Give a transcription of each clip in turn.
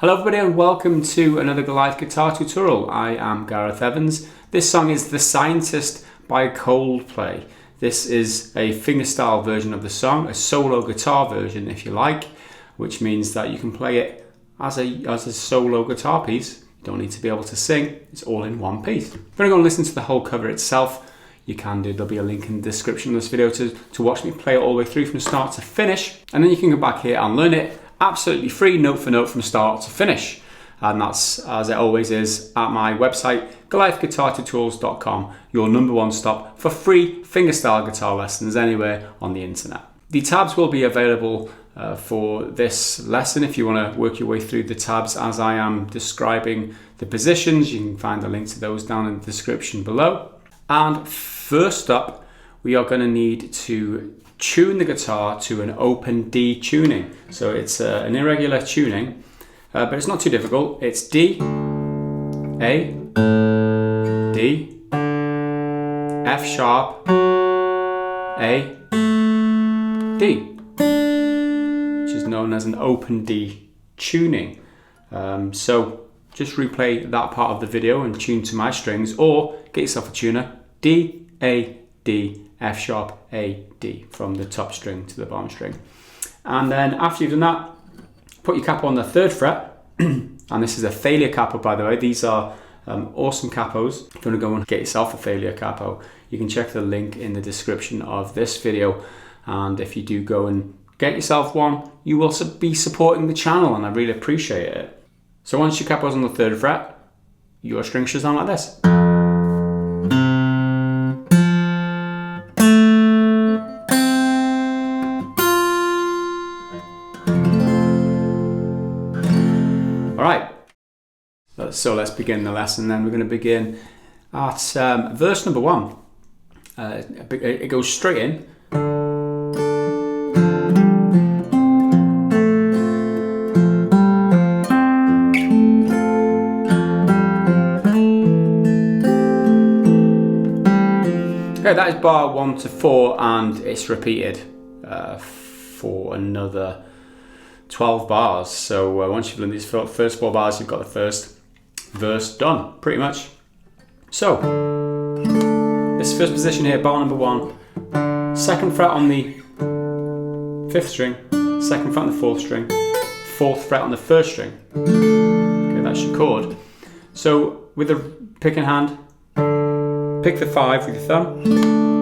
Hello everybody and welcome to another Gareth guitar tutorial. I am Gareth Evans. This song is The Scientist by Coldplay. This is a fingerstyle version of the song, a solo guitar version if you like, which means that you can play it as a solo guitar piece. You don't need to be able to sing, it's all in one piece. If you want to go and listen to the whole cover itself, you can do. There'll be a link in the description of this video to watch me play it all the way through from start to finish, and then you can go back here and learn it absolutely free, note for note from start to finish. And that's, as it always is, at my website, GarethGuitarTutorials.com, your #1 stop for free fingerstyle guitar lessons anywhere on the internet. The tabs will be available for this lesson if you want to work your way through the tabs as I am describing the positions. You can find a link to those down in the description below. And first up, we are going to need to tune the guitar to an open D tuning. So it's an irregular tuning, but it's not too difficult. It's D, A, D, F sharp, A, D, which is known as an open D tuning. So just replay that part of the video and tune to my strings, or get yourself a tuner, D, A, D, F sharp, A, D, from the top string to the bottom string. And then after you've done that, put your capo on the 3rd fret, and this is a failure capo, by the way. These are awesome capos. If you want to go and get yourself a failure capo, you can check the link in the description of this video, and if you do go and get yourself one, you will be supporting the channel, and I really appreciate it. So once your capo's on the 3rd fret, your string should sound like this. Alright, so let's begin the lesson then. We're going to begin at verse number 1. It goes straight in. Okay, that is bar 1 to 4, and it's repeated for another 12 bars. So once you've learned these first 4 bars, you've got the first verse done, pretty much. So this first position here, bar number 1, 2nd fret on the 5th string, 2nd fret on the 4th string, 4th fret on the 1st string. Okay, that's your chord. So with the pick in hand, pick the 5 with your thumb,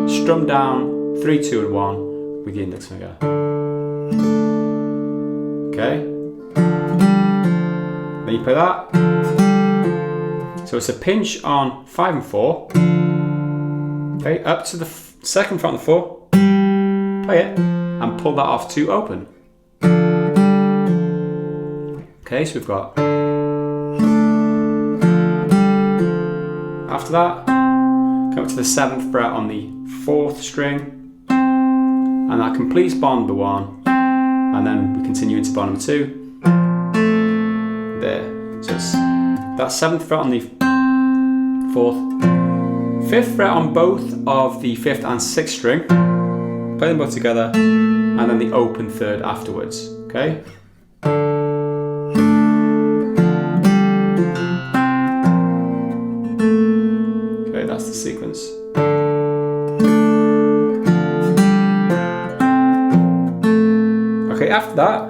strum down 3, 2 and 1 with your index finger. Okay, then you play that. So it's a pinch on 5 and 4. Okay, up to the 2nd fret on the 4. Play it and pull that off to open. Okay, so we've got. After that, come up to the 7th fret on the 4th string, and that completes bar number 1. And then we continue into bar number 2. There. So it's that 7th fret on the 4th, 5th fret on both of the 5th and 6th string. Play them both together, and then the open 3rd afterwards. Okay. Okay, that's the sequence. Okay, after that,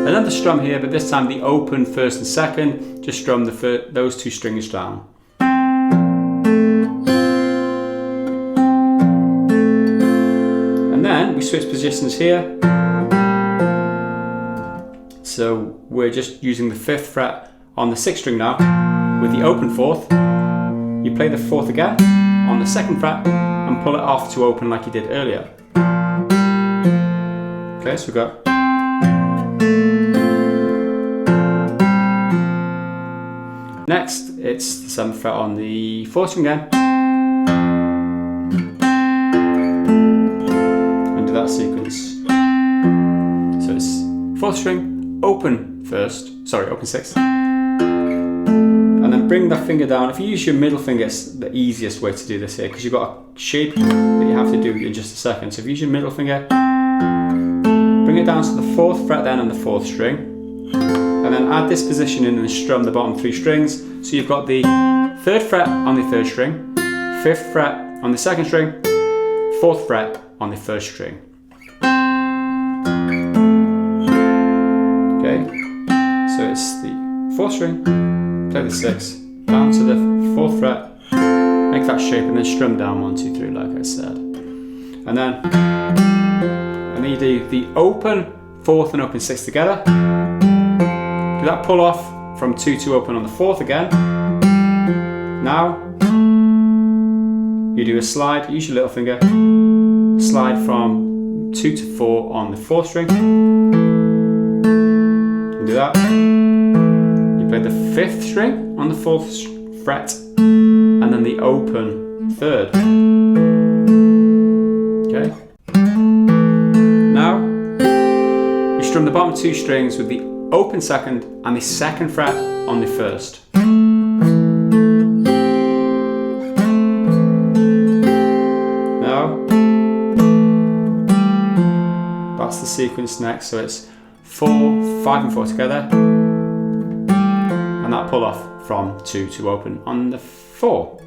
another strum here, but this time the open 1st and 2nd. Just strum those 2 strings down. And then we switch positions here. So we're just using the 5th fret on the 6th string now with the open 4th. You play the 4th again on the 2nd fret and pull it off to open like you did earlier. Okay, so we've got. Next, it's the 7th fret on the 4th string again. And do that sequence. So it's 4th string, open 6th. And then bring that finger down. If you use your middle finger, it's the easiest way to do this here, because you've got a shape that you have to do in just a second. So if you use your middle finger, bring it down to the 4th fret then on the 4th string, and and then add this position in and strum the bottom 3 strings. So you've got the 3rd fret on the 3rd string, 5th fret on the 2nd string, 4th fret on the 1st string. Okay, so it's the 4th string, play the 6th, down to the 4th fret, make that shape, and then strum down 1, 2, 3 like I said. And then you do the open 4th and open 6th together. Do that pull off from 2 to open on the 4th again. Now you do a slide, use your little finger, slide from 2 to 4 on the 4th string. You do that. You play the 5th string on the 4th fret, and then the open 3rd. Okay. Now you strum the bottom 2 strings with the open 2nd and the 2nd fret on the 1st. Now that's the sequence next, so it's 4, 5 and 4 together, and that pull off from 2 to open on the 4.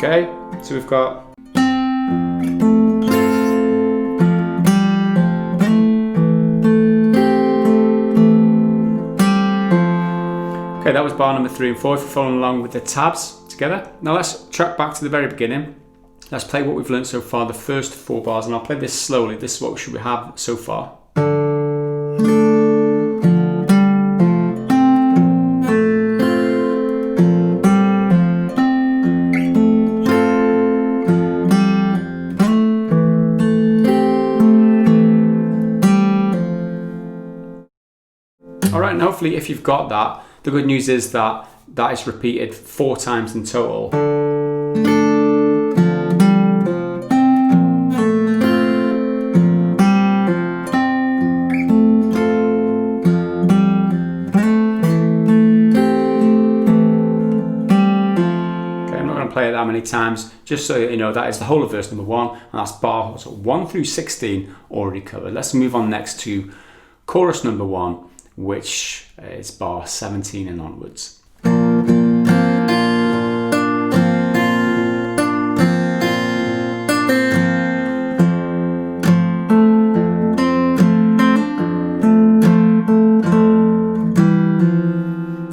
Okay, so we've got okay, that was bar number 3 and 4 if you're following along with the tabs together. Now let's track back to the very beginning. Let's play what we've learned so far, the first 4 bars, and I'll play this slowly. This is what we should have so far. Alright, and hopefully if you've got that, the good news is that that is repeated 4 times in total. Play it that many times, just so you know that is the whole of verse number 1, and that's bars 1 through 16 already covered. Let's move on next to chorus number 1, which is bar 17 and onwards.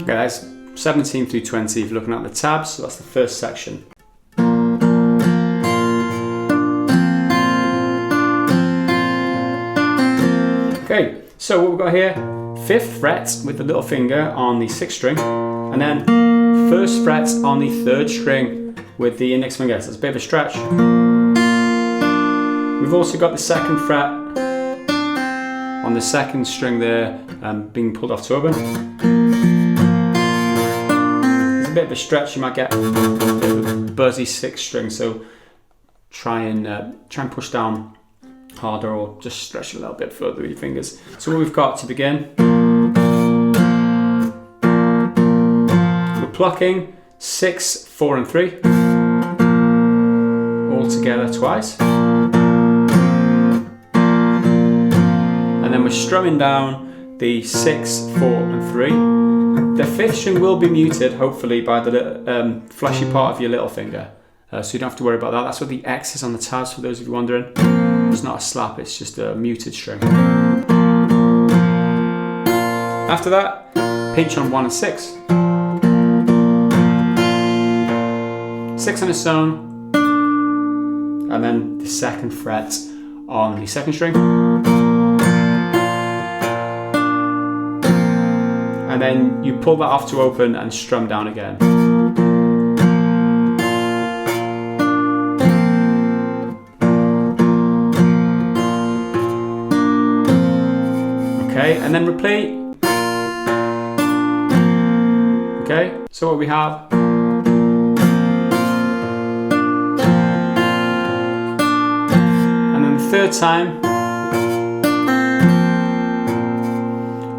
Okay, that's 17 through 20 if you're looking at the tabs, so that's the first section. Okay, so what we've got here, 5th fret with the little finger on the 6th string, and then 1st fret on the 3rd string with the index finger, so it's a bit of a stretch. We've also got the 2nd fret on the 2nd string there, being pulled off to open. Bit of a stretch, you might get a bit of a buzzy 6th string, so try and push down harder, or just stretch a little bit further with your fingers. So what we've got to begin, we're plucking 6, 4 and 3 all together twice, and then we're strumming down the 6, 4 and 3. The 5th string will be muted, hopefully, by the fleshy part of your little finger. So you don't have to worry about that. That's what the X is on the tabs, for those of you wondering. It's not a slap, it's just a muted string. After that, pinch on 1 and 6. 6 on its own, and then the 2nd fret on the 2nd string. And then you pull that off to open and strum down again. Okay, and then repeat. Okay, so what we have, and then the 3rd time,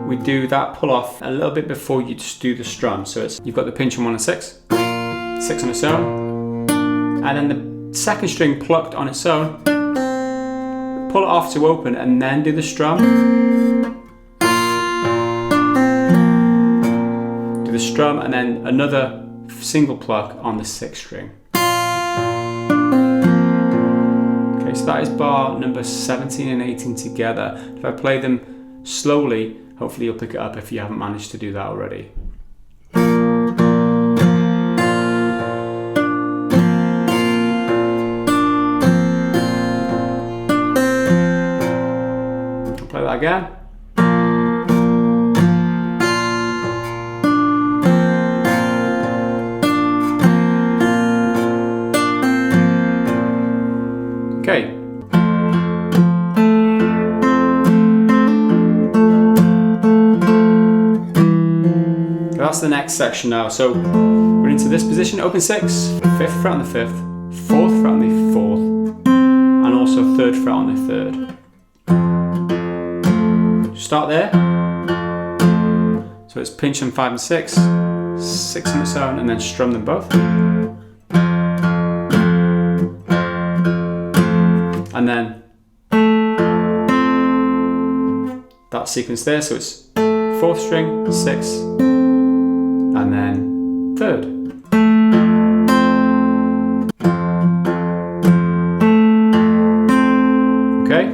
we do that pull off a little bit before you just do the strum. So it's, you've got the pinch on 1 and 6, 6 on its own, and then the second string plucked on its own, pull it off to open, and then do the strum. Do the strum and then another single pluck on the sixth string. Okay, so that is bar number 17 and 18 together. If I play them slowly, hopefully you'll pick it up if you haven't managed to do that already. I'll play that again. Okay. That's the next section now. So we're into this position, open 6, 5th fret on the 5th, 4th fret on the 4th, and also 3rd fret on the 3rd. Start there. So it's pinch on 5 and 6, 6 on its own, and then strum them both. And then that sequence there, so it's 4th string, 6th, and then 3rd. Okay.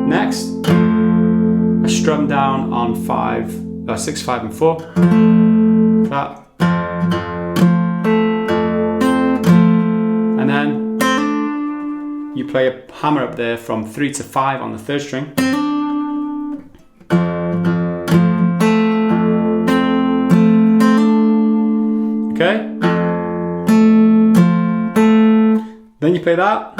Next, I strum down on 6, 5, and 4. That. And then you play a hammer up there from 3 to 5 on the 3rd string. Okay. Then you play that.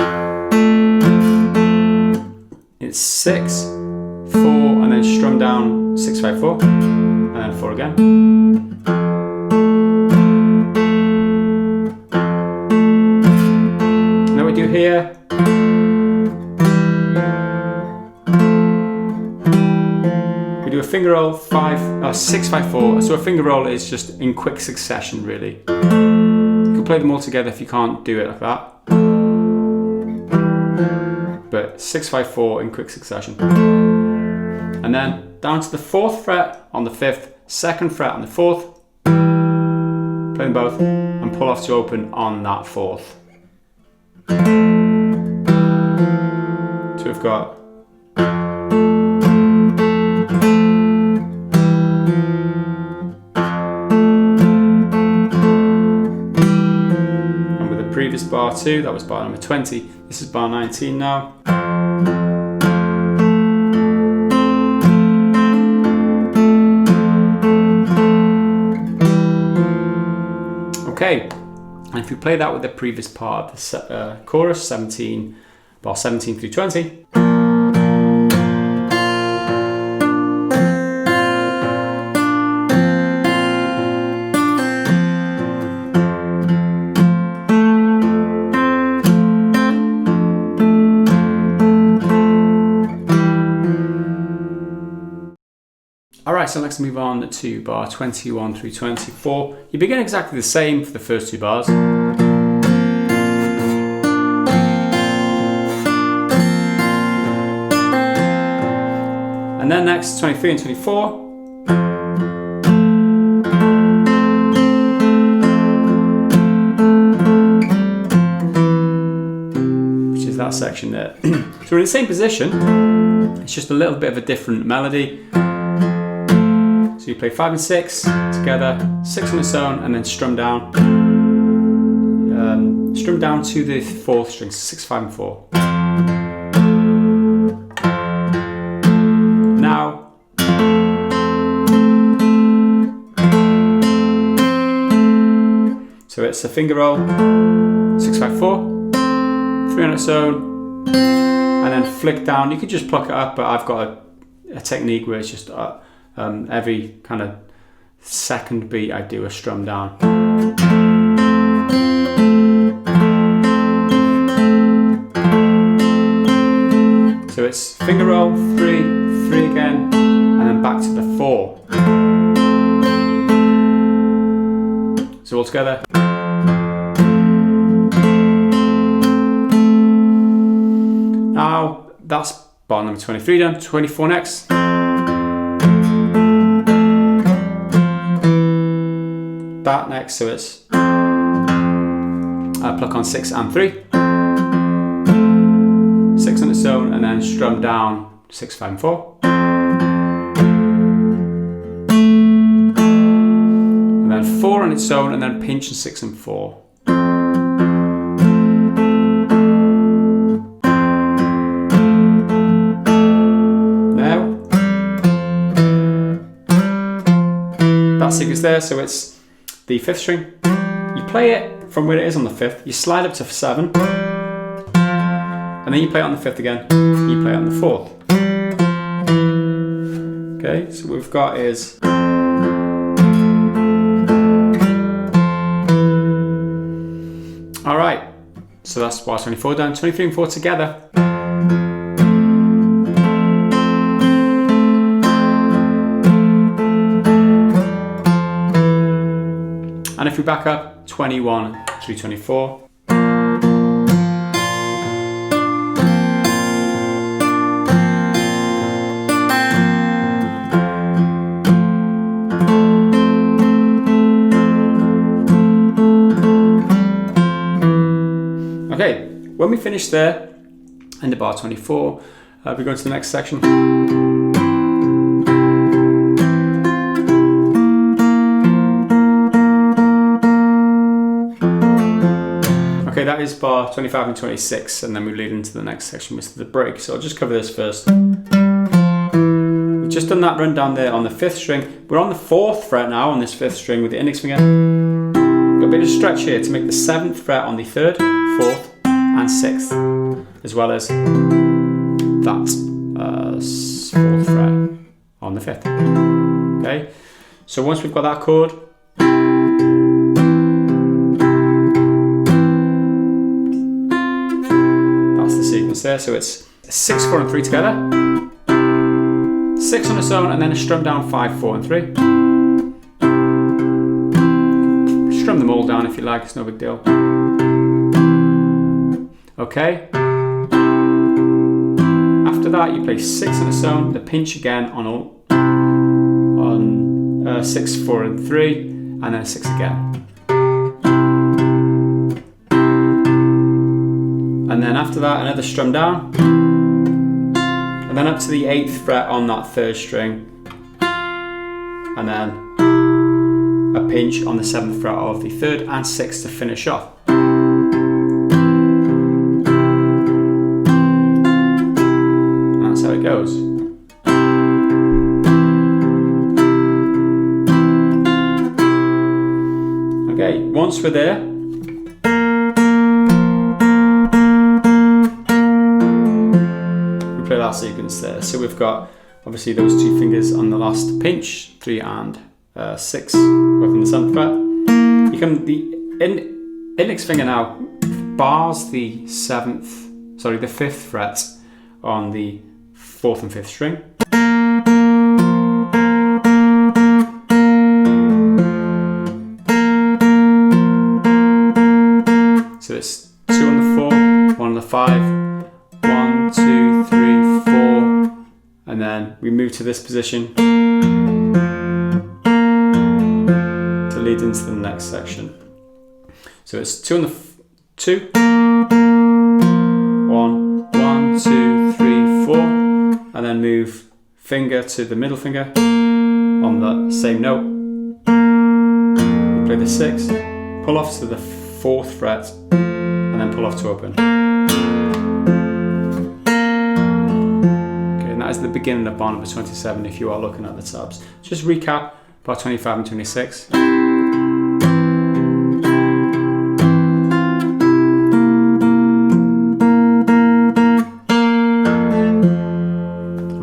It's 6, 4, and then strum down 6, 5, 4, and then 4 again. And then we do here. We do a finger roll, 6, 5, 4. So a finger roll is just in quick succession, really. You can play them all together if you can't do it like that. But 6, 5, 4 in quick succession. And then down to the 4th fret on the 5th, 2nd fret on the 4th. Play them both and pull off to open on that 4th. So we've got previous bar 2, that was bar number 20, this is bar 19 now. Okay, and if you play that with the previous part of the chorus, 17, bar 17 through 20. Alright, so let's move on to bar 21 through 24. You begin exactly the same for the first 2 bars. And then next, 23 and 24. Which is that section there. So we're in the same position, it's just a little bit of a different melody. So you play 5 and 6 together, 6 on its own, and then strum down. Strum down to the 4th string, 6, 5, and 4. Now, so it's a finger roll, 6, 5, 4, 3 on its own, and then flick down. You could just pluck it up, but I've got a technique where it's just every kind of second beat I do a strum down. So it's finger roll, 3, 3 again, and then back to the 4. all together. Now that's bar number 23 done. 24 next. That next, so it's pluck on 6 and 3. 6 on its own, and then strum down 6, 5 and 4. And then 4 on its own, and then pinch and 6 and 4. Now, that sequence there, so it's the 5th string. You play it from where it is on the 5th, you slide up to 7, and then you play it on the 5th again, you play it on the 4th. Okay, so what we've got is alright, so that's bar 24 done, 23 and 4 together. And if we back up, 21 through 24. Okay, when we finish there, end of bar 24, we go into the next section. Okay, that is bar 25 and 26, and then we lead into the next section, which is the break. So I'll just cover this first. We've just done that run down there on the 5th string. We're on the 4th fret now on this 5th string with the index finger. Got a bit of stretch here to make the 7th fret on the 3rd, 4th, and 6th, as well as that 4th fret on the 5th. Okay, so once we've got that chord, there, so it's 6, 4 and 3 together, 6 on its own, and then a strum down 5, 4 and 3. Strum them all down if you like, it's no big deal. Okay, after that you play 6 on its own, the pinch again on 6, 4 and 3, and then a 6 again. And then after that, another strum down, and then up to the 8th fret on that 3rd string, and then a pinch on the 7th fret of the 3rd and 6th to finish off. And that's how it goes. Okay, once we're there, play that sequence there. So we've got obviously those 2 fingers on the last pinch, 3 and 6, working the 7th fret. You can, the index finger now bars the 5th fret on the 4th and 5th string. So it's 2 on the 4, 1 on the 5, 1, 2, 3, 4, and then we move to this position to lead into the next section. So it's 2 on the 2, 1, 1, 2, 3, 4, and then move finger to the middle finger on the same note. We play the 6, pull off to the 4th fret, and then pull off to open. That is the beginning of bar number 27 if you are looking at the tabs. Just recap bar 25 and 26.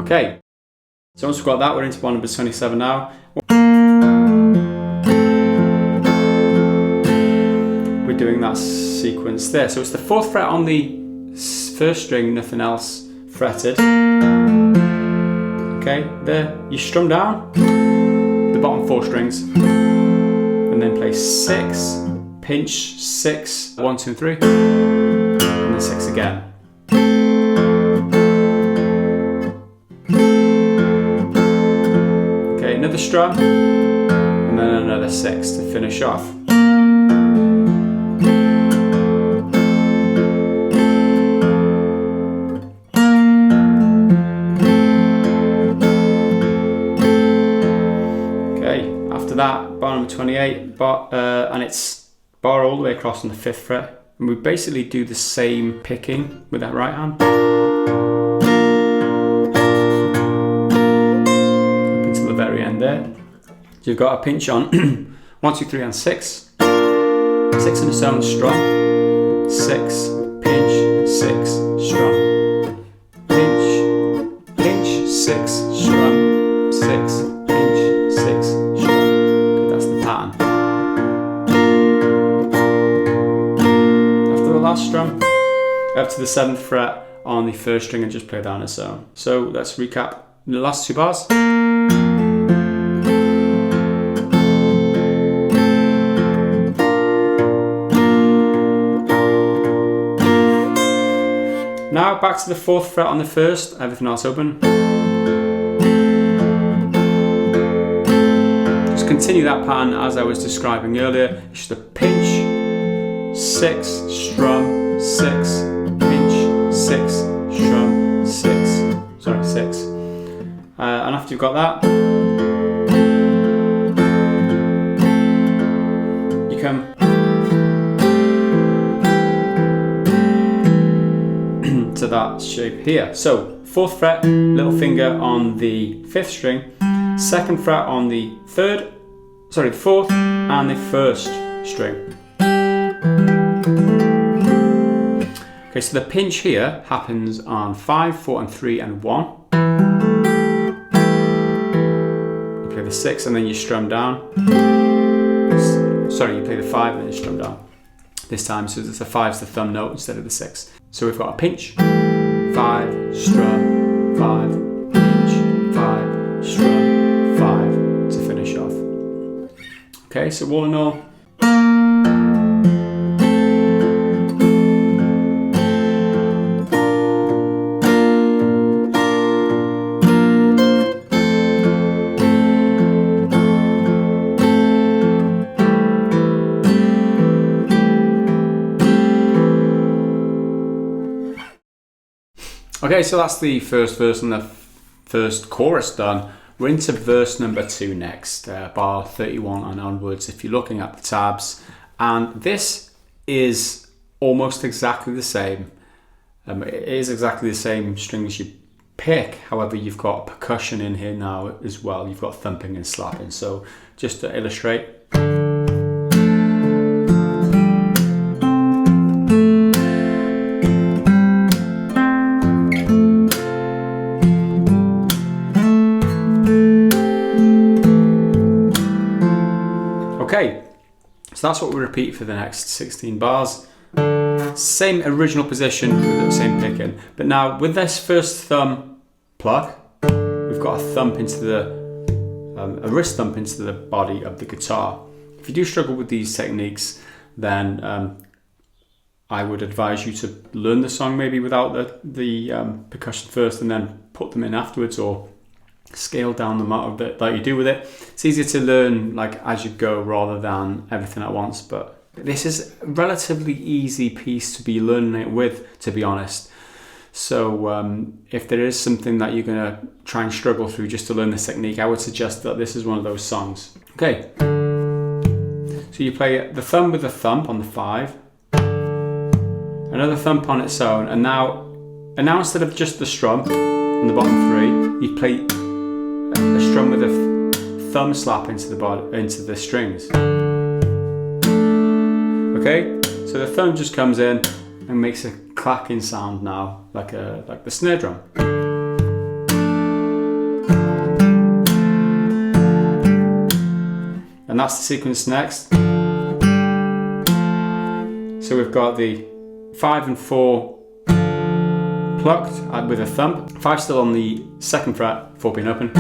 Okay, so once we've got that, we're into bar number 27 now. We're doing that sequence there. So it's the 4th fret on the 1st string, nothing else fretted. Okay, there, you strum down the bottom 4 strings and then play 6, pinch 6, 1, 2, 3, and then 6 again. Okay, another strum, and then another 6 to finish off. That bar number 28, and it's bar all the way across on the 5th fret, and we basically do the same picking with that right hand up until the very end there. So you've got a pinch on 1, 2, 3 and 6, 6 in its own strum, 6, pinch, 6, strum, pinch, pinch, 6, strum, 6, pinch, 6, strum. After the last strum, up to the 7th fret on the 1st string and just play that on its own. So let's recap the last 2 bars. Now back to the 4th fret on the 1st, everything else open. Continue that pattern as I was describing earlier. It's just a pinch, 6, strum, 6, pinch, 6, strum, 6. Sorry, 6. And after you've got that, you come to that shape here. So 4th fret, little finger on the 5th string, 2nd fret on the 4th and the 1st string. Okay, so the pinch here happens on 5, 4 and 3 and 1. You play the 6 and then you strum down. Sorry, you play the 5 and then you strum down. This time, so the 5's the thumb note instead of the 6. So we've got a pinch, 5, strum, 5, pinch, 5, strum, 5 to finish off. Okay, so all in all, okay, so that's the first verse and the first chorus done. We're into verse number 2 next, bar 31 and onwards if you're looking at the tabs. And this is almost exactly the same. It is exactly the same strings you pick, however you've got percussion in here now as well. You've got thumping and slapping. So just to illustrate. Okay, so that's what we repeat for the next 16 bars. Same original position with the same picking, but now with this first thumb pluck, we've got a thump into the a wrist thump into the body of the guitar. If you do struggle with these techniques, then I would advise you to learn the song maybe without the percussion first and then put them in afterwards, or scale down the amount of it that you do with it. It's easier to learn like as you go rather than everything at once, but this is a relatively easy piece to be learning it with, to be honest. So if there is something that you're going to try and struggle through just to learn this technique, I would suggest that this is one of those songs. Okay, so you play the thumb with a thump on the 5, another thump on its own, and now instead of just the strum on the bottom 3, you play a strum with a thumb slap into the strings. Okay, so the thumb just comes in and makes a clacking sound now, like the snare drum. And that's the sequence next. So we've got the 5 and 4 plucked with a thump, 5 still on the 2nd fret, 4 being open.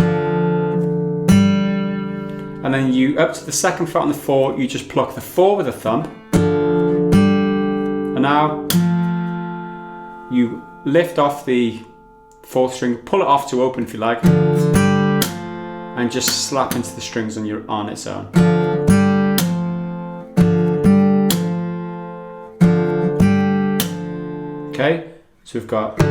and then you up to the second fret on the 4, you just pluck the 4 with a thumb, and now you lift off the 4th string, pull it off to open if you like, and just slap into the strings on its own. Okay, so we've got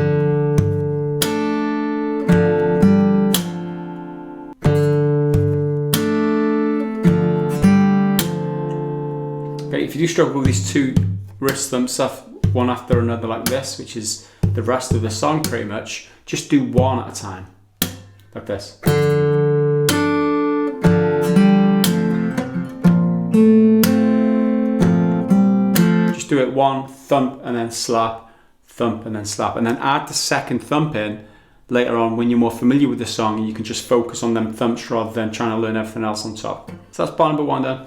if you do struggle with these 2 wrist thumps off one after another like this, which is the rest of the song pretty much, just do one at a time, like this. Just do it one, thump and then slap, thump and then slap, and then add the second thump in later on when you're more familiar with the song, and you can just focus on them thumps rather than trying to learn everything else on top. So that's bar number 1 done.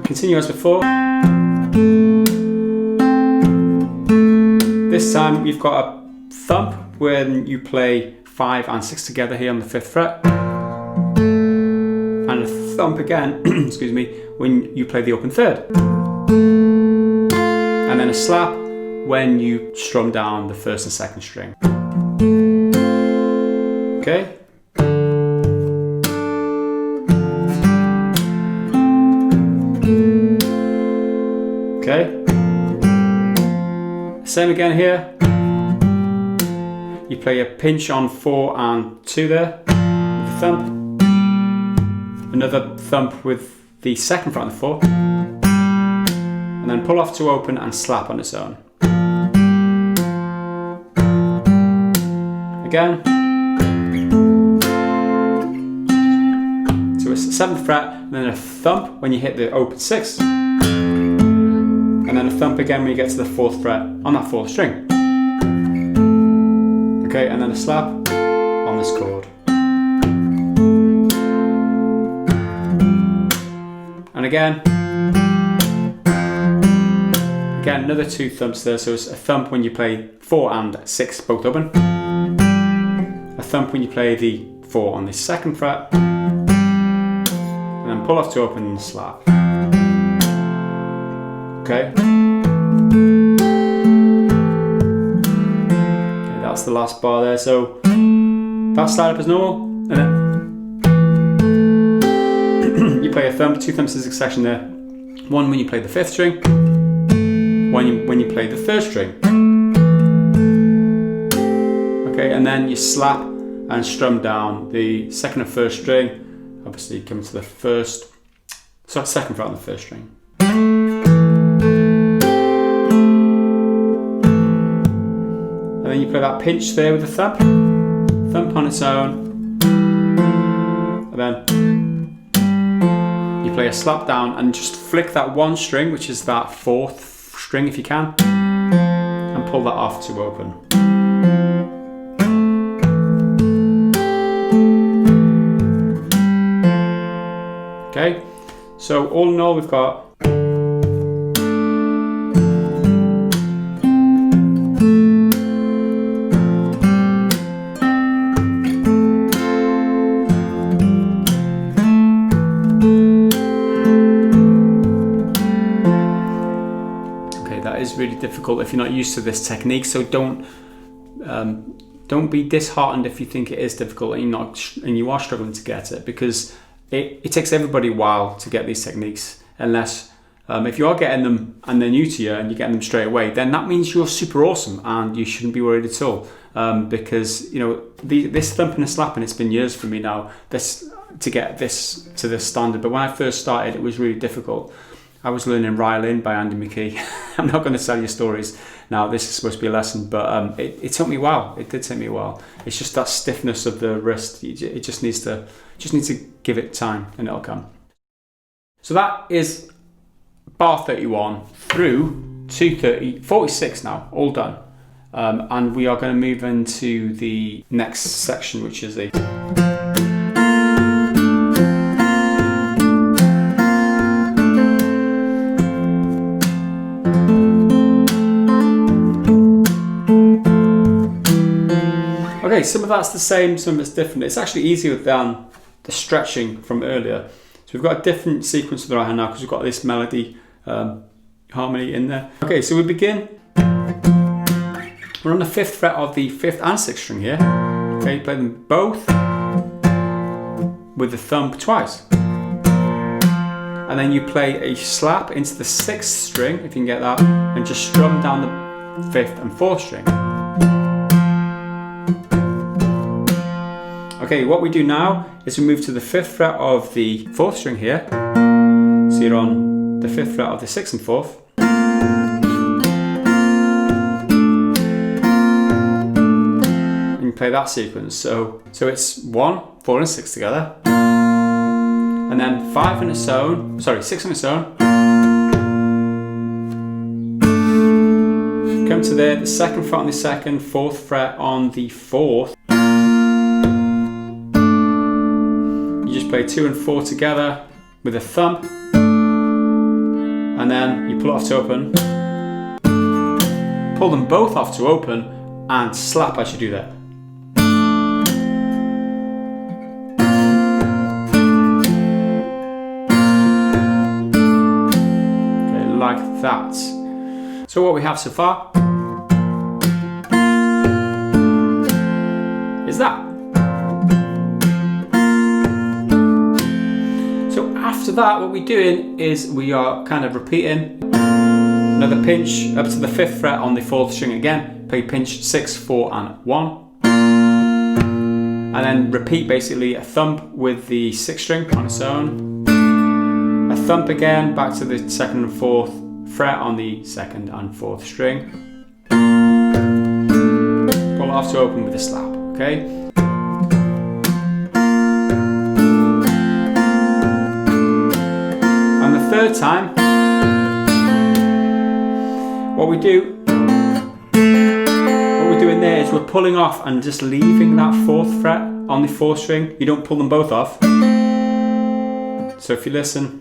Continue as before. This time we've got a thump when you play 5 and 6 together here on the 5th fret, and a thump again, excuse me, when you play the open 3rd, and then a slap when you strum down the 1st and 2nd string. Okay? Okay. Same again here. You play a pinch on 4 and 2 there with the thump. Another thump with the 2nd fret on the 4. And then pull off to open and slap on its own. Again. So it's the 7th fret, and then a thump when you hit the open 6. And then a thump again when you get to the 4th fret on that 4th string. Okay, and then a slap on this chord. And again, another 2 thumps there, so it's a thump when you play 4 and 6 both open. A thump when you play the 4 on the 2nd fret. And then pull off to open and slap. Okay. That's the last bar there. So that slide up as normal, and then you play a thump, 2 thumps in succession there. One when you play the 5th string, one when you play the 3rd string. Okay, and then you slap and strum down the 2nd and 1st string. Obviously, coming to the 2nd fret on the 1st string. And then you play that pinch there with the thump on its own, and then you play a slap down and just flick that 1 string, which is that 4th string if you can, and pull that off to open. Okay, so all in all we've got really difficult if you're not used to this technique, so don't be disheartened if you think it is difficult and you are struggling to get it, because it takes everybody a while to get these techniques, unless if you are getting them and they're new to you and you're getting them straight away, then that means you're super awesome and you shouldn't be worried at all, because this thumping and slapping, it's been years for me now to get this to this standard, but when I first started it was really difficult. I was learning Rile In by Andy McKee. I'm not going to tell you stories now, this is supposed to be a lesson, but it took me a while. It did take me a while. It's just that stiffness of the wrist. It just needs to give it time and it'll come. So that is bar 31 through 46 now, all done. And we are going to move into the next section, which is the Okay, some of that's the same, some of it's different. It's actually easier than the stretching from earlier. So we've got a different sequence with the right hand now because we've got this melody harmony in there. Okay, so we begin. We're on the 5th fret of the 5th and 6th string here. Okay, play them both with the thumb twice. And then you play a slap into the 6th string, if you can get that, and just strum down the 5th and 4th string. Okay, what we do now is we move to the 5th fret of the 4th string here. So you're on the 5th fret of the 6th and 4th. And you play that sequence. So it's 1, 4 and 6 together. And then 5 on its own, 6 on its own. Come to there, the 2nd fret on the 2nd, 4th fret on the 4th. You just play 2 and 4 together with a thumb. And then you pull it off to open. Pull them both off to open and slap as you do that. Like that. So what we have so far is that. So after that, what we're doing is we are kind of repeating another pinch up to the 5th fret on the 4th string again. Play pinch 6, 4 and 1. And then repeat basically a thump with the 6th string on its own. A thump again back to the 2nd and 4th fret on the 2nd and 4th string. Pull it off to open with a slap, okay? And the 3rd time, what we're doing there is we're pulling off and just leaving that 4th fret on the 4th string. You don't pull them both off. So if you listen,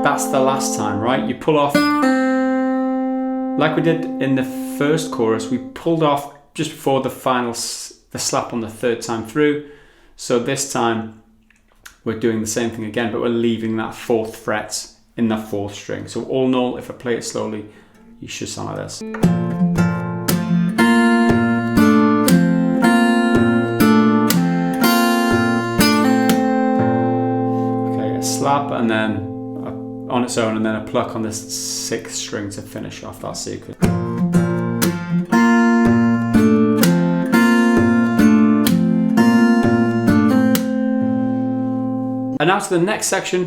that's the last time, right? You pull off, like we did in the first chorus, we pulled off just before the slap on the 3rd time through. So this time we're doing the same thing again, but we're leaving that 4th fret in the 4th string. So all in all, if I play it slowly, you should sound like this. Okay, a slap and then on its own, and then a pluck on the 6th string to finish off that sequence. And now to the next section.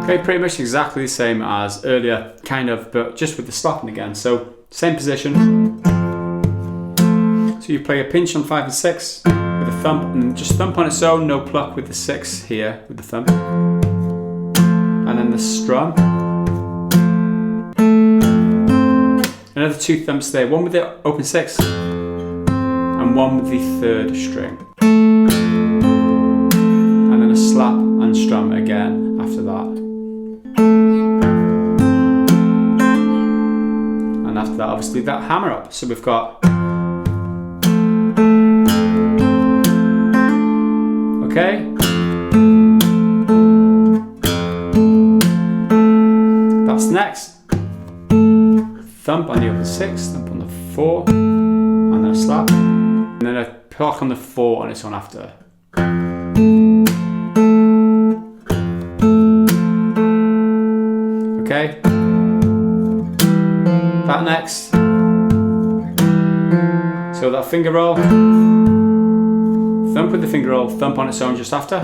Okay, pretty much exactly the same as earlier, kind of, but just with the slapping again. So same position. So you play a pinch on 5 and 6 with a thump, and just thump on its own, no pluck with the 6 here with the thump. And then the strum. Another 2 thumps there, one with the open 6 and one with the 3rd string. And then a slap and strum again after that. And after that, obviously that hammer up. So we've got, okay, that's next. Thump on the open 6, thump on the 4, and then a slap, and then a pluck on the 4 on its own after. Okay, that next. So that finger roll, thump with the finger roll, thump on its own just after.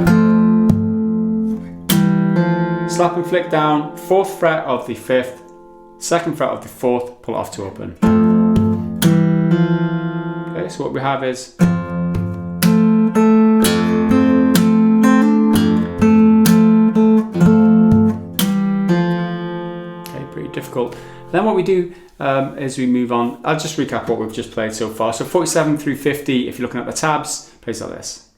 Slap and flick down, 4th fret of the 5th, 2nd fret of the 4th, pull it off to open. Okay, so what we have is pretty difficult. Then what we do is we move on. I'll just recap what we've just played so far. So 47 through 50, if you're looking at the tabs, plays like this.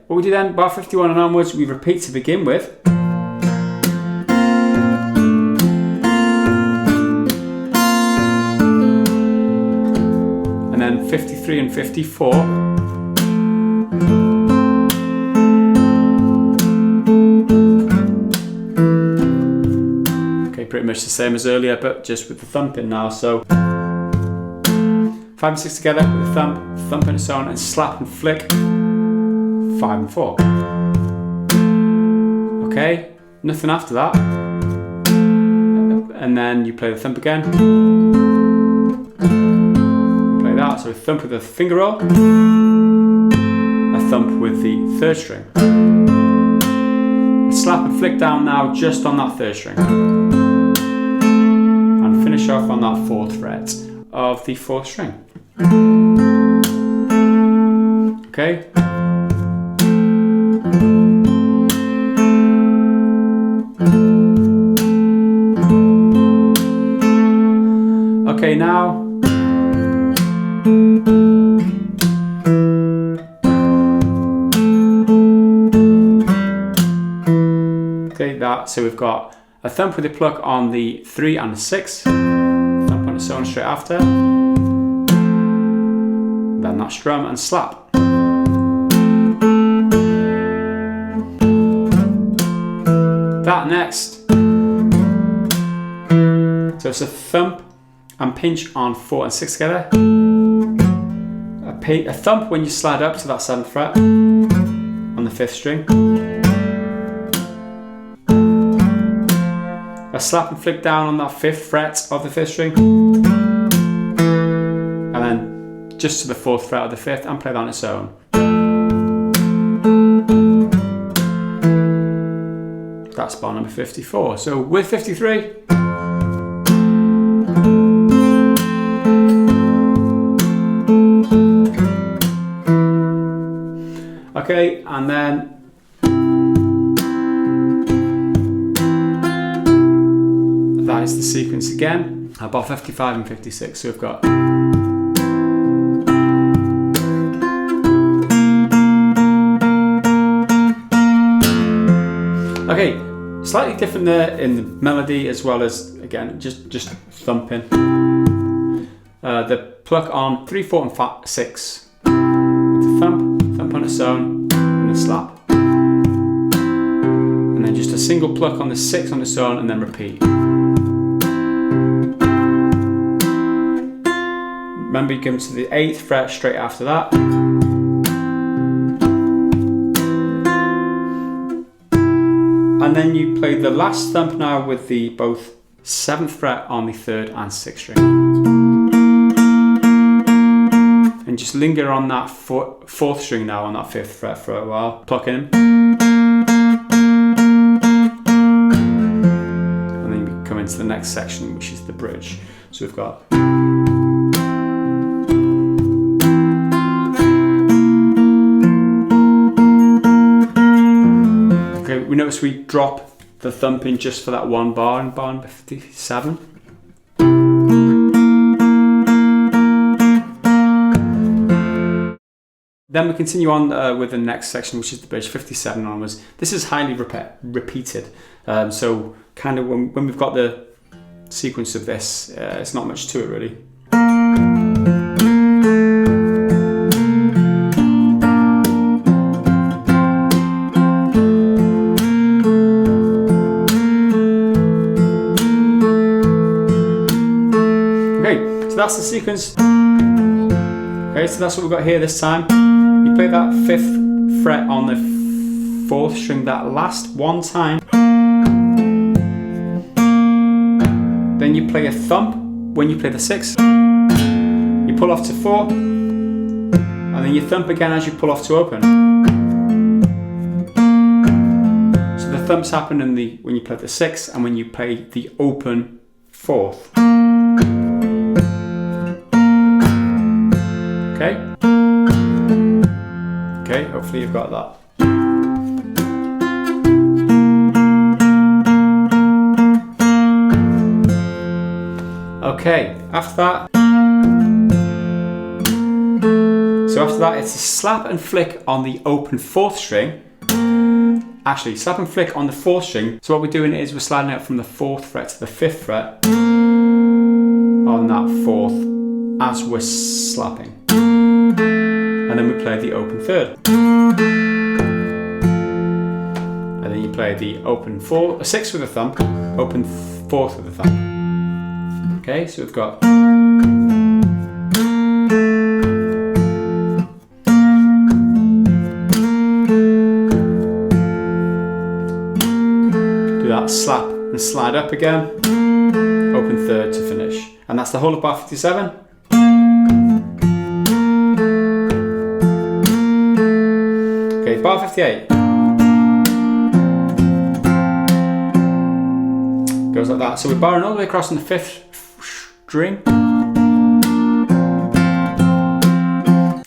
what we do then, bar 51 and onwards, we repeat to begin with. And then 53 and 54. Okay, pretty much the same as earlier, but just with the thumping now. So 5 and 6 together with the thump on its own, and slap and flick 5 and 4. Okay, nothing after that. And then you play the thump again. Play that, so a thump with a finger roll, a thump with the 3rd string. A slap and flick down now just on that 3rd string. And finish off on that 4th fret of the 4th string. Okay. Okay, now so we've got a thump with a pluck on the 3 and the 6, thump on its own straight after, then that strum and slap. That next, so it's a thump and pinch on 4 and 6 together, a thump when you slide up to that 7th fret on the 5th string, a slap and flick down on that 5th fret of the 5th string, and then just to the 4th fret of the 5th and play that on its own. That's bar number 54. So with 53, okay, and then that is the sequence again, bar 55 and 56. So we've got okay, slightly different there in the melody as well as, again, just thumping. The pluck on 3, 4 and 6 with the thump on its own and the slap. And then just a single pluck on the 6 on its own and then repeat. Remember, you come to the 8th fret straight after that. And then you play the last thump now with the both 7th fret on the 3rd and 6th string. And just linger on that 4th string now on that 5th fret for a while, plucking. And then we come into the next section, which is the bridge. So we've got we notice we drop the thumping just for that one bar in bar number 57. Then we continue on with the next section, which is the bridge 57 onwards. This is highly repeated, so kind of when we've got the sequence of this, it's not much to it really. That's the sequence. Okay, so that's what we've got here this time. You play that 5th fret on the 4th string that last one time. Then you play a thump when you play the 6. You pull off to 4, and then you thump again as you pull off to open. So the thumps happen when you play the 6 and when you play the open 4th. Okay. Okay, hopefully you've got that. Okay, after that, so So after that, it's a slap and flick on the open 4th string. Actually, slap and flick on the 4th string. So what we're doing is we're sliding out from the 4th fret to the 5th fret on that 4th as we're slapping. And then we play the open 3rd. And then you play the open 6th with a thump, open 4th with a thump. Okay, so we've got that slap and slide up again, open 3rd to finish. And that's the whole of bar 57. Okay, bar 58. Goes like that. So we're barring all the way across on the 5th string.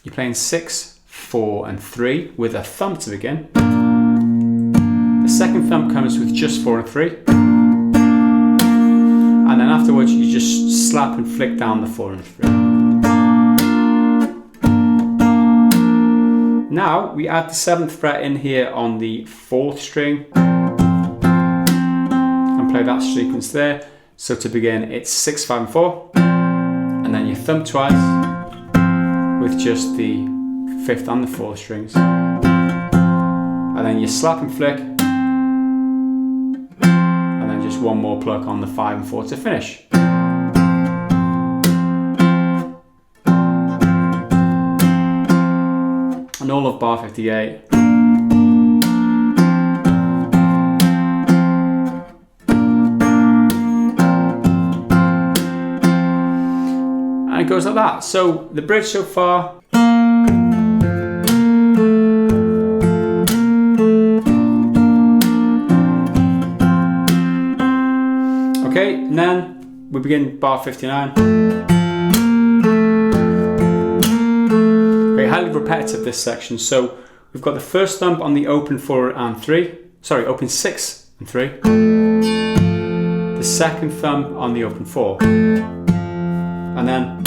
You're playing 6, 4 and 3 with a thumb to begin. The second thump comes with just 4 and 3. And then afterwards you just slap and flick down the 4 and 3. Now we add the 7th fret in here on the 4th string and play that sequence there. So to begin, it's 6, 5 and 4. And then you thump twice with just the 5th and the 4th strings. And then you slap and flick. Just one more pluck on the 5 and 4 to finish. And all of bar 58. And it goes like that. So the bridge so far. Okay, and then we begin bar 59. Very highly repetitive, this section. So we've got the first thump on the open 4 and 3. Sorry, open 6 and 3. The second thump on the open 4. And then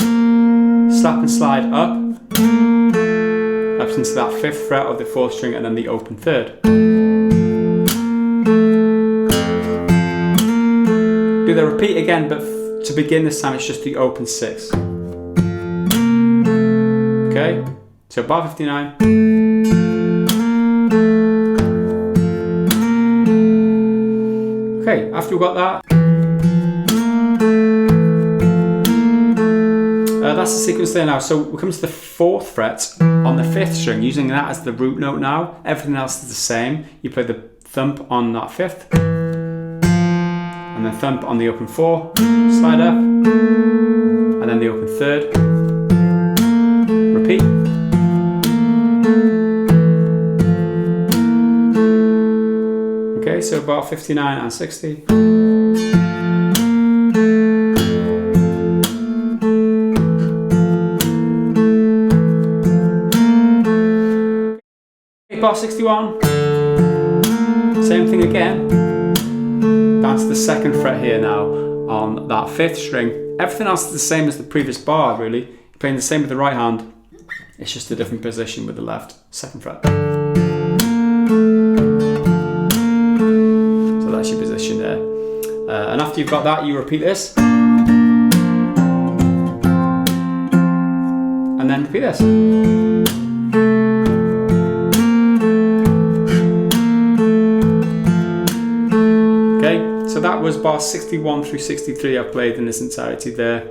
slap and slide up into that 5th fret of the 4th string and then the open 3rd. Do the repeat again, but to begin this time it's just the open 6. Okay, so bar 59. Okay, after we've got that, that's the sequence there now. So we come to the 4th fret on the 5th string, using that as the root note now. Everything else is the same. You play the thump on that 5th. And then thump on the open 4, slide up, and then the open 3rd, repeat. Okay, so bar 59 and 60. Okay, bar 61, same thing again. Down to the 2nd fret here now on that 5th string. Everything else is the same as the previous bar, really. You're playing the same with the right hand. It's just a different position with the left 2nd fret. So that's your position there. And after you've got that, you repeat this. And then repeat this. So that was bar 61 through 63 I've played in its entirety there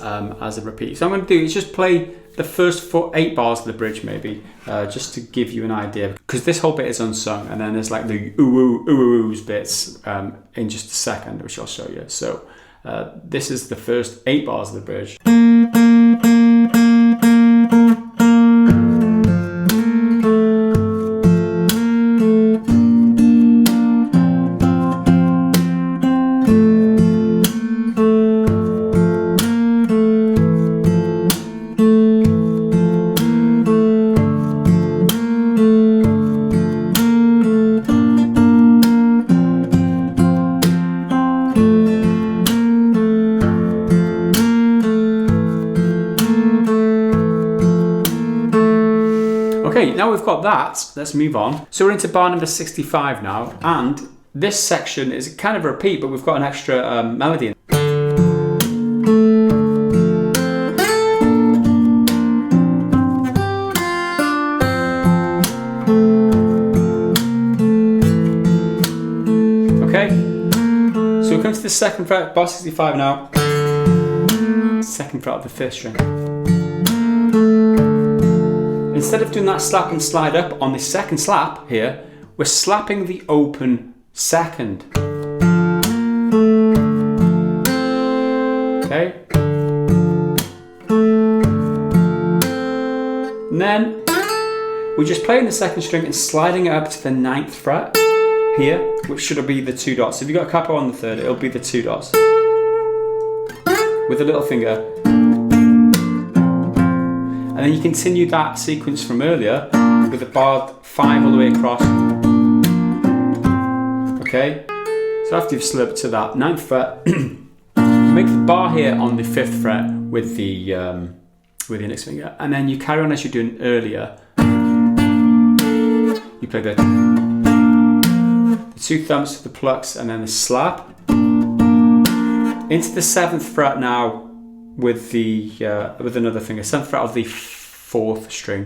as a repeat. So I'm going to do is just play the first 8 bars of the bridge maybe, just to give you an idea, because this whole bit is unsung and then there's like the ooh-oohs bits in just a second, which I'll show you. So this is the first 8 bars of the bridge. Okay, now we've got that, let's move on. So we're into bar number 65 now, and this section is kind of a repeat, but we've got an extra melody in. Okay, so we come to the second fret, bar 65 now. Second fret of the 5th string. Instead of doing that slap and slide up on the second slap here, we're slapping the open second. Okay. And then we're just playing the second string and sliding it up to the 9th fret here, which should be the 2 dots. If you've got a capo on the 3rd, it'll be the 2 dots. With a little finger. And then you continue that sequence from earlier with the bar 5 all the way across. Okay, so after you've slurped to that 9th fret, you make the bar here on the 5th fret with the index finger, and then you carry on as you're doing earlier. You play the 2 thumps, the plucks, and then the slap into the 7th fret now. With the with another finger, 7th fret of the 4th string.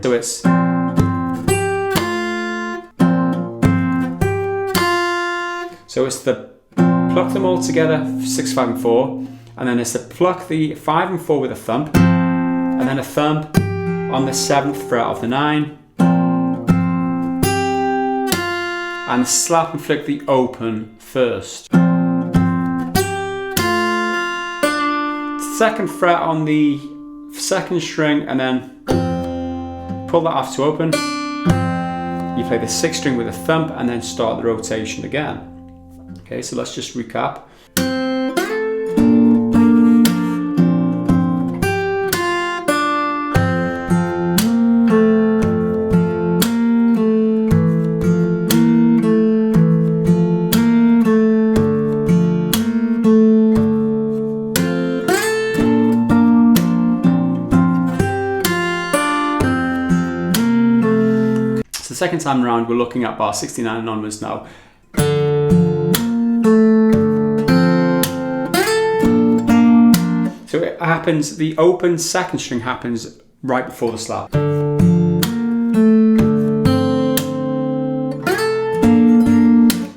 So it's the pluck them all together, 6, 5, and 4, and then it's the pluck the 5 and 4 with a thump, and then a thump on the 7th fret of the 9, and slap and flick the open first. 2nd fret on the 2nd string, and then pull that off to open. You play the 6th string with a thump and then start the rotation again. Okay, so let's just recap. Second time around, we're looking at bar 69 and onwards now. So it happens, the open 2nd string happens right before the slap.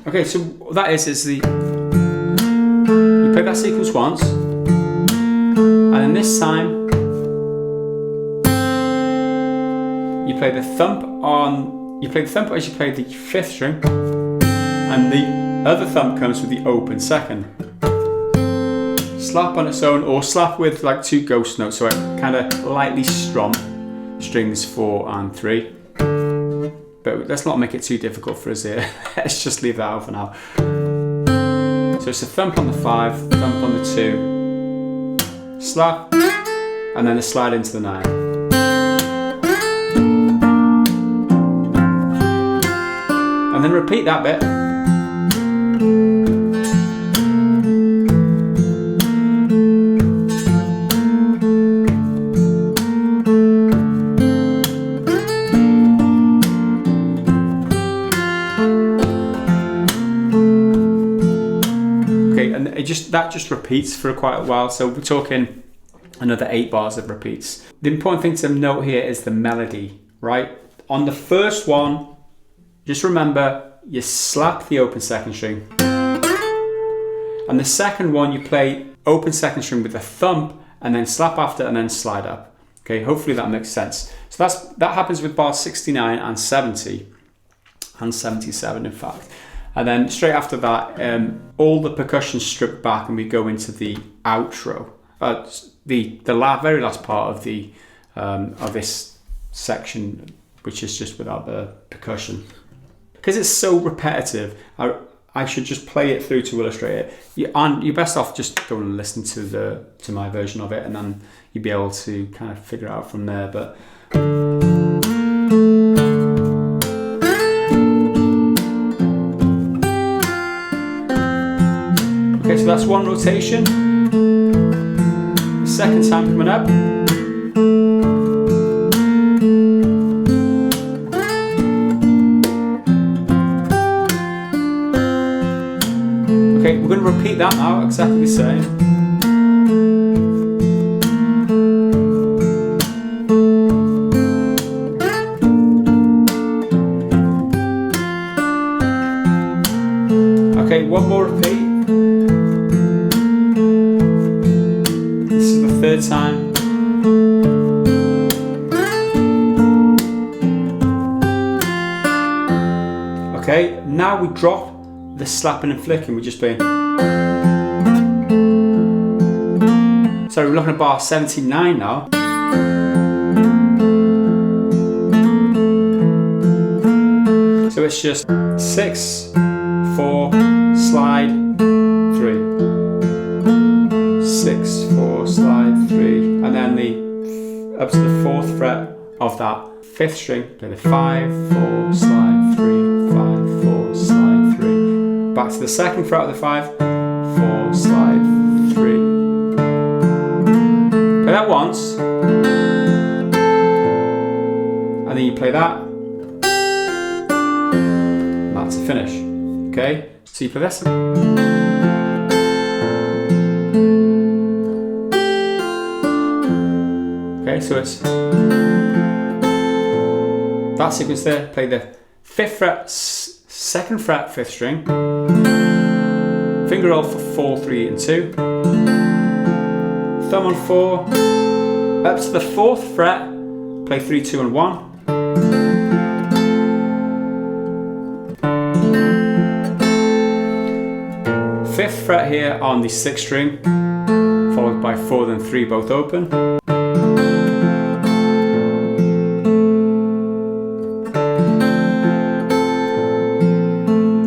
Okay, so what that is the, you play that sequence once, and then this time, you play the thump as you play the 5th string, and the other thump comes with the open 2nd. Slap on its own, or slap with like 2 ghost notes, so it kind of lightly strum strings 4 and 3. But let's not make it too difficult for us here. Let's just leave that out for now. So it's a thump on the 5, thump on the 2, slap, and then a slide into the 9. And then repeat that bit. Okay, and that just repeats for quite a while. So we're talking another 8 bars of repeats. The important thing to note here is the melody, right? On the first one, just remember, you slap the open 2nd string. And the second one, you play open 2nd string with a thump, and then slap after, and then slide up. Okay, hopefully that makes sense. So that happens with bar 69 and 70, and 77 in fact. And then straight after that, all the percussion stripped back, and we go into the outro. The very last part of this section, which is just without the percussion. Because it's so repetitive, I should just play it through to illustrate it. You're best off just going and listen to my version of it, and then you'll be able to kind of figure it out from there. But okay, so that's one rotation. The second time coming up. to repeat that now, exactly the same. Okay, one more repeat. This is the third time. Okay, now we drop the slapping and flicking. We're just playing. So we're looking at bar 79 now. So it's just 6, 4, slide, 3. 6, 4, slide, 3. And then up to the 4th fret of that 5th string, play the 5, 4, slide, 3, 5, 4, slide, 3. Back to the 2nd fret of the 5, 4, slide, 3. Play that once. And then you play that. And that's a finish. Okay? So you play this. Okay, so it's that sequence there. Play the 5th fret, 2nd fret, 5th string. Finger roll for 4, 3, and 2. Thumb on 4. Up to the 4th fret. Play 3, 2, and 1. 5th fret here on the 6th string, followed by 4, then 3, both open.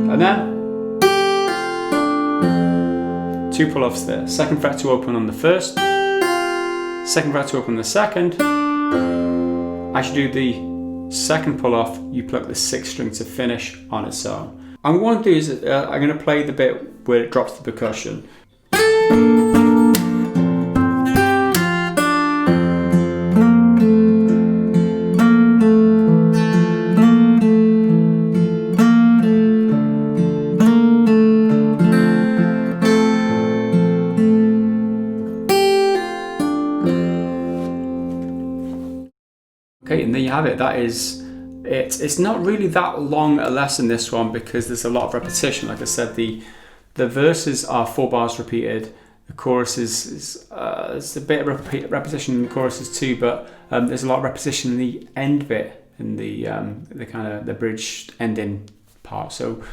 And then 2 pull-offs there. 2nd fret to open on the 1st, 2nd fret to open on the 2nd. As you do the 2nd pull-off, you pluck the 6th string to finish on its own. And what I'm going to do is I'm going to play the bit where it drops the percussion. Okay, and there you have it. That is it. It's not really that long a lesson, this one, because there's a lot of repetition. Like I said, the verses are 4 bars repeated. The chorus is there's a bit of repetition in the choruses too, but there's a lot of repetition in the end bit, in the kind of the bridge ending part. So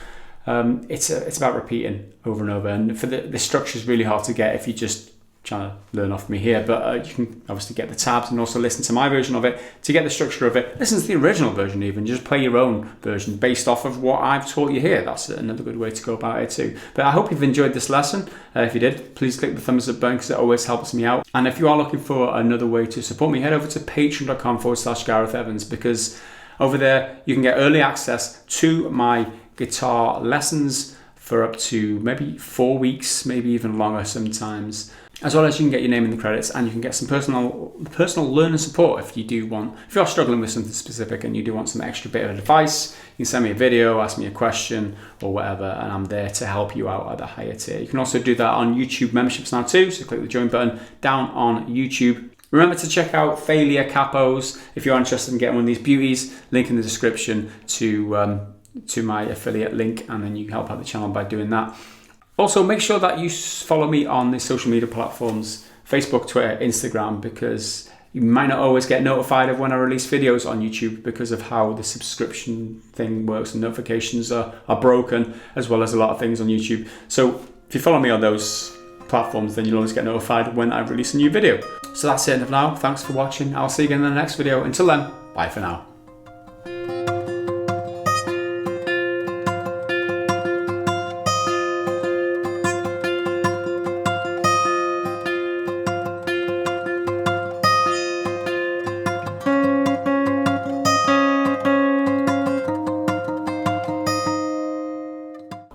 it's about repeating over and over. And for the structure is really hard to get if you just trying to learn off me here, but you can obviously get the tabs and also listen to my version of it to get the structure of it. Listen to the original version even, just play your own version based off of what I've taught you here. That's another good way to go about it too. But I hope you've enjoyed this lesson. If you did, please click the thumbs up button because it always helps me out. And if you are looking for another way to support me, head over to patreon.com/Gareth Evans, because over there you can get early access to my guitar lessons for up to maybe 4 weeks, maybe even longer sometimes. As well as you can get your name in the credits, and you can get some personal learner support if you are struggling with something specific and you do want some extra bit of advice. You can send me a video, ask me a question or whatever, and I'm there to help you out at the higher tier. You can also do that on YouTube memberships now too, so click the join button down on YouTube. Remember to check out Failure Capos if you're interested in getting one of these beauties. Link in the description to my affiliate link, and then you can help out the channel by doing that. Also, make sure that you follow me on the social media platforms, Facebook, Twitter, Instagram, because you might not always get notified of when I release videos on YouTube because of how the subscription thing works and notifications are broken, as well as a lot of things on YouTube. So if you follow me on those platforms, then you'll always get notified when I release a new video. So that's it for now. Thanks for watching. I'll see you again in the next video. Until then, bye for now.